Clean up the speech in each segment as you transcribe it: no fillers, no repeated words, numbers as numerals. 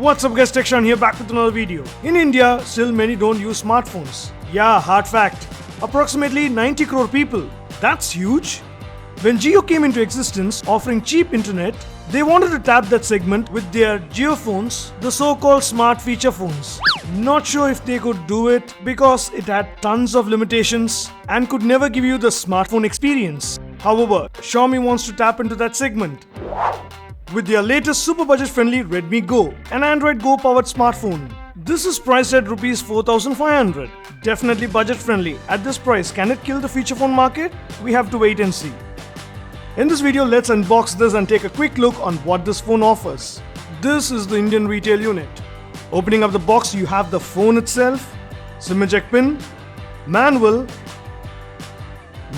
What's up guys, Tekshan here back with another video. In India, still many don't use smartphones. Yeah, hard fact. Approximately 90 crore people. That's huge. When Jio came into existence offering cheap internet, they wanted to tap that segment with their Jio phones, the so-called smart feature phones. Not sure if they could do it because it had tons of limitations and could never give you the smartphone experience. However, Xiaomi wants to tap into that segment with their latest super budget friendly Redmi Go, an Android Go powered smartphone. This is priced at Rs 4500. Definitely budget friendly. At this price, can it kill the feature phone market? We have to wait and see. In this video, let's unbox this and take a quick look on what this phone offers. This is the Indian retail unit. Opening up the box, you have the phone itself, SIM eject pin, manual,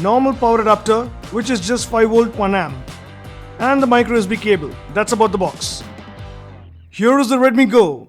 normal power adapter which is just 5V 1A, and the micro USB cable. That's about the box. Here is the Redmi Go.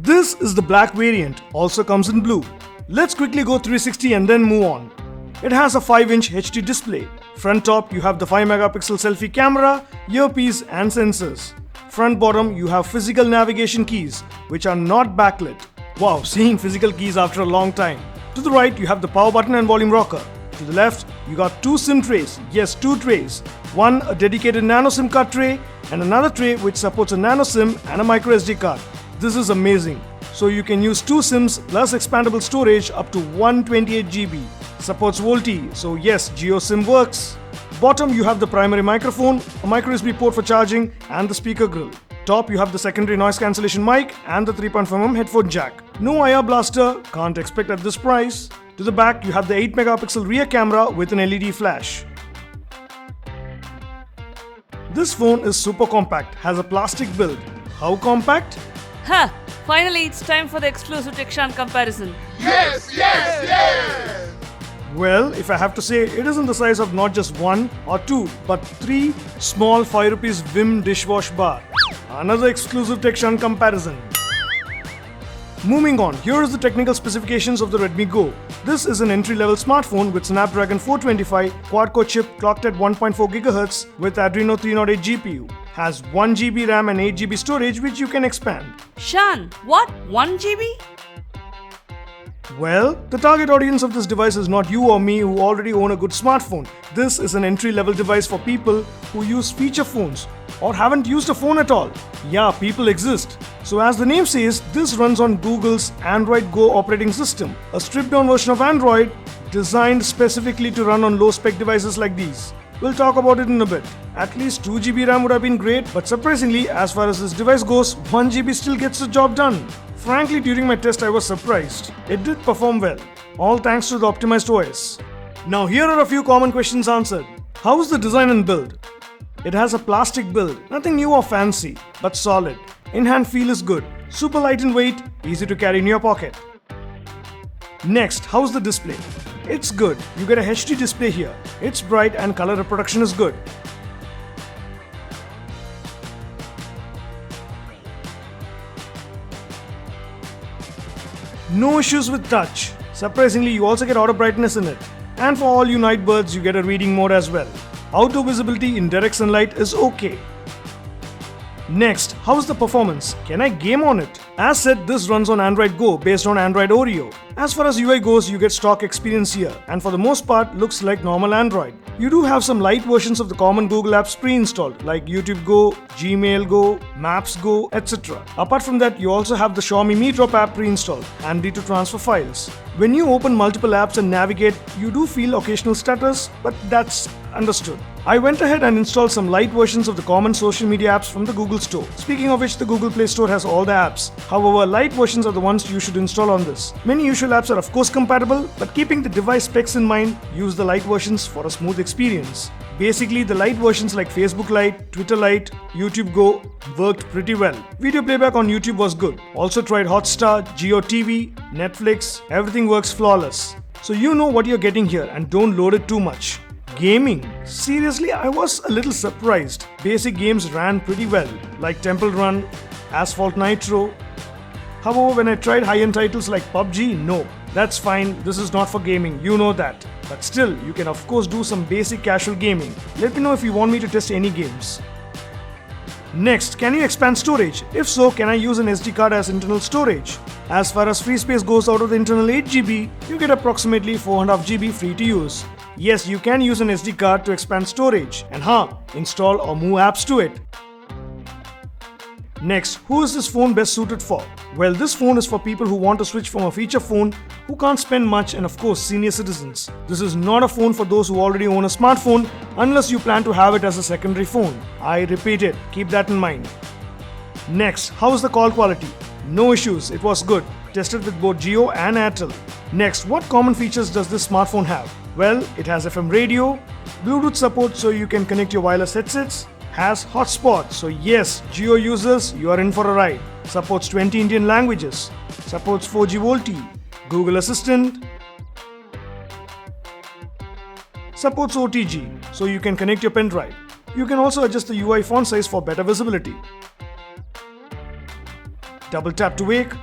This is the black variant, also comes in blue. Let's quickly go 360 and then move on. It has a 5-inch HD display. Front top you have the 5-megapixel selfie camera, earpiece and sensors. Front bottom you have physical navigation keys which are not backlit. Wow, seeing physical keys after a long time. To the right you have the power button and volume rocker. To the left you got two SIM trays, yes 2 trays. One a dedicated nano SIM card tray and another tray which supports a nano SIM and a micro SD card. This is amazing. So you can use 2 SIMs plus expandable storage up to 128 GB. Supports VoLTE, so yes, Jio SIM works. Bottom you have the primary microphone, a micro USB port for charging and the speaker grill. Top you have the secondary noise cancellation mic and the 3.5mm headphone jack. No IR blaster, can't expect at this price. To the back you have the 8-megapixel rear camera with an LED flash. This phone is super compact, has a plastic build. How compact? Huh, finally it's time for the exclusive Tekshan comparison. Yes! Well, if I have to say, it is in the size of not just 1 or 2 but 3 small 5 rupees Vim dishwash bar. Another exclusive Tekshan comparison. Moving on, here is the technical specifications of the Redmi Go. This is an entry-level smartphone with Snapdragon 425 quad-core chip clocked at 1.4 GHz with Adreno 308 GPU. Has 1 GB RAM and 8 GB storage which you can expand. Shan, what? 1 GB? Well, the target audience of this device is not you or me who already own a good smartphone. This is an entry-level device for people who use feature phones or haven't used a phone at all. Yeah, people exist. So as the name says, this runs on Google's Android Go operating system, a stripped-down version of Android designed specifically to run on low-spec devices like these. We'll talk about it in a bit. At least 2 GB RAM would have been great, but surprisingly, as far as this device goes, 1 GB still gets the job done. Frankly, during my test I was surprised. It did perform well, all thanks to the optimized OS. Now here are a few common questions answered. How is the design and build? It has a plastic build, nothing new or fancy, but solid. In-hand feel is good, super light in weight, easy to carry in your pocket. Next, how's the display? It's good, you get a HD display here. It's bright and color reproduction is good. No issues with touch. Surprisingly, you also get auto brightness in it. And for all you night birds, you get a reading mode as well. Outdoor visibility in direct sunlight is okay. Next, how's the performance? Can I game on it? As said, this runs on Android Go based on Android Oreo. As far as UI goes, you get stock experience here, and for the most part looks like normal Android. You do have some light versions of the common Google apps pre-installed like YouTube Go, Gmail Go, Maps Go, etc. Apart from that, you also have the Xiaomi Mi Drop app pre-installed, handy to transfer files. When you open multiple apps and navigate, you do feel occasional stutters, but that's understood. I went ahead and installed some light versions of the common social media apps from the Google Store. Speaking of which, the Google Play Store has all the apps. However, light versions are the ones you should install on this. Many usually casual apps are of course compatible, but keeping the device specs in mind, use the light versions for a smooth experience. Basically, the light versions like Facebook Lite, Twitter Lite, YouTube Go worked pretty well. Video playback on YouTube was good. Also tried Hotstar, Jio TV, Netflix, everything works flawless. So you know what you're getting here and don't load it too much. Gaming. Seriously, I was a little surprised. Basic games ran pretty well, like Temple Run, Asphalt Nitro. However, when I tried high-end titles like PUBG, no. That's fine, this is not for gaming, you know that. But still, you can of course do some basic casual gaming. Let me know if you want me to test any games. Next, can you expand storage? If so, can I use an SD card as internal storage? As far as free space goes, out of the internal 8GB, you get approximately 4.5GB free to use. Yes, you can use an SD card to expand storage and install or move apps to it. Next, who is this phone best suited for? Well, this phone is for people who want to switch from a feature phone, who can't spend much, and of course senior citizens. This is not a phone for those who already own a smartphone unless you plan to have it as a secondary phone. I repeat it, keep that in mind. Next, how is the call quality? No issues, it was good. Tested with both Jio and Airtel. Next, what common features does this smartphone have? Well, it has FM radio, Bluetooth support so you can connect your wireless headsets, has hotspot, so yes, Jio users, you are in for a ride. Supports 20 Indian languages, supports 4G VoLTE, Google Assistant, supports OTG, so you can connect your pen drive. You can also adjust the UI font size for better visibility. Double tap to wake.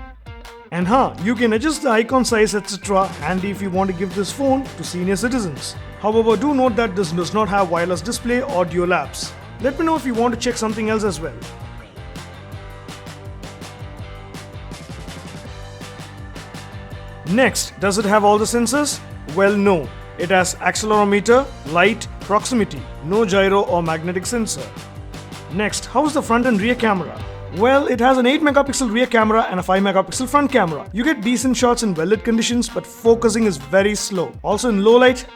And you can adjust the icon size etc. handy if you want to give this phone to senior citizens. However, do note that this does not have wireless display or dual apps. Let me know if you want to check something else as well. Next, does it have all the sensors? Well, no. It has accelerometer, light, proximity, no gyro or magnetic sensor. Next, how is the front and rear camera? Well, it has an 8-megapixel rear camera and a 5-megapixel front camera. You get decent shots in well-lit conditions, but focusing is very slow. Also in low light,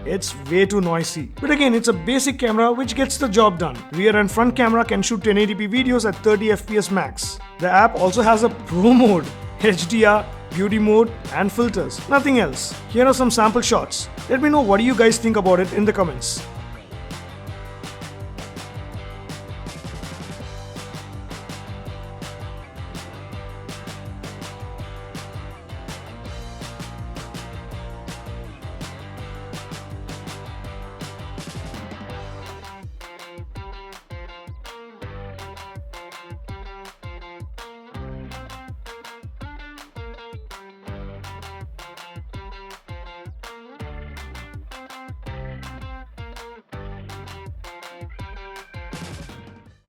it's way too noisy. But again, it's a basic camera which gets the job done. Rear and front camera can shoot 1080p videos at 30 FPS max. The app also has a pro mode, HDR, beauty mode and filters. Nothing else. Here are some sample shots. Let me know what do you guys think about it in the comments.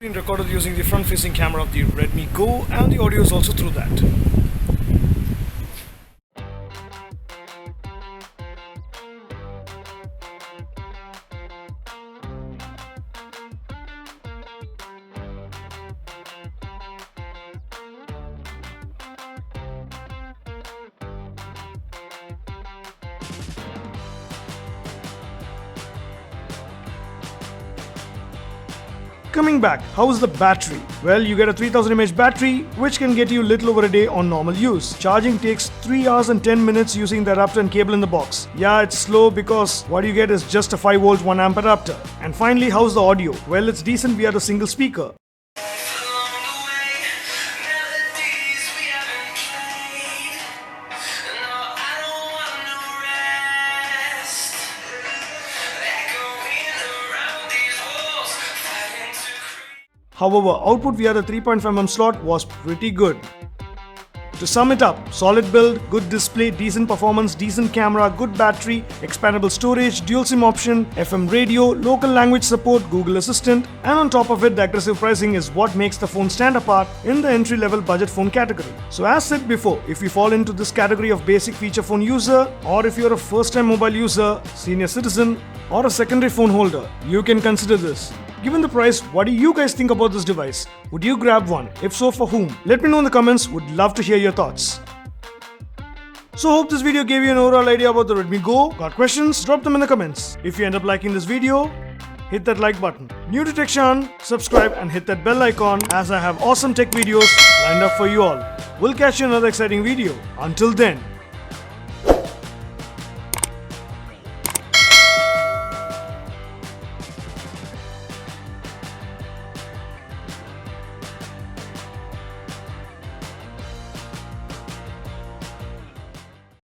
Been recorded using the front-facing camera of the Redmi Go, and the audio is also through that. Coming back, how is the battery? Well, you get a 3000 mAh battery which can get you little over a day on normal use. Charging takes 3 hours and 10 minutes using the adapter and cable in the box. Yeah, it's slow because what you get is just a 5V 1A adapter. And finally, how's the audio? Well, it's decent via the single speaker. However, output via the 3.5mm slot was pretty good. To sum it up, solid build, good display, decent performance, decent camera, good battery, expandable storage, dual SIM option, FM radio, local language support, Google Assistant, and on top of it, the aggressive pricing is what makes the phone stand apart in the entry-level budget phone category. So as said before, if you fall into this category of basic feature phone user, or if you're a first-time mobile user, senior citizen, or a secondary phone holder, you can consider this. Given the price, what do you guys think about this device? Would you grab one? If so, for whom? Let me know in the comments, would love to hear your thoughts. So hope this video gave you an overall idea about the Redmi Go. Got questions? Drop them in the comments. If you end up liking this video, hit that like button. New to TechShan, subscribe and hit that bell icon as I have awesome tech videos lined up for you all. We'll catch you in another exciting video. Until then,